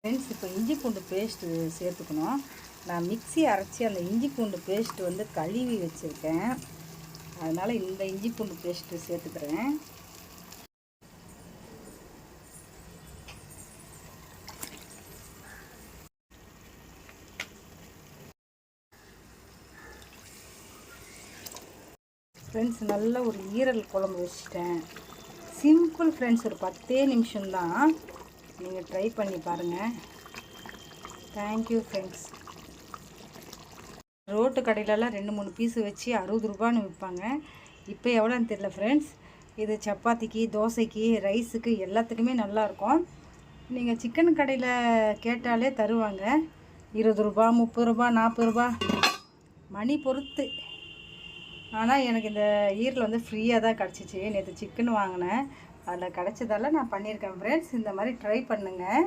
Friends, இப்போ இஞ்சி பூண்டு பேஸ்ட்டு சேர்த்துக்கணும். நான் மிக்ஸி அரைச்சி அந்த இஞ்சி பூண்டு பேஸ்ட்டு வந்து கழுவி வச்சுருக்கேன். அதனால் இந்த இஞ்சி பூண்டு பேஸ்ட்டு சேர்த்துக்கிறேன். ஃப்ரெண்ட்ஸ், நல்ல ஒரு ஈரல் குழம்பு வச்சுட்டேன். சிம்பிள் ஃப்ரெண்ட்ஸ், ஒரு 10 நிமிஷம்தான். நீங்கள் ட்ரை பண்ணி பாருங்கள். Thank you friends. ரோட்டு கடையிலலாம் 2-3 பீஸு வச்சு 60 ரூபான்னு விற்பாங்க. இப்போ எவ்வளோன்னு தெரியல ஃப்ரெண்ட்ஸ். இது சப்பாத்திக்கு, தோசைக்கு, ரைஸுக்கு எல்லாத்துக்குமே நல்லாயிருக்கும். நீங்கள் சிக்கன் கடையில் கேட்டாலே தருவாங்க. 20 ரூபா, 30 ரூபா, 40 ரூபா மணி பொறுத்து. ஆனால் எனக்கு இந்த ஈரல் வந்து ஃப்ரீயாக தான் கிடச்சிச்சு. நேற்று சிக்கன் வாங்கினேன், அதில் கிடச்சதால நான் பண்ணியிருக்கேன் ஃப்ரெண்ட்ஸ். இந்த மாதிரி ட்ரை பண்ணுங்கள்.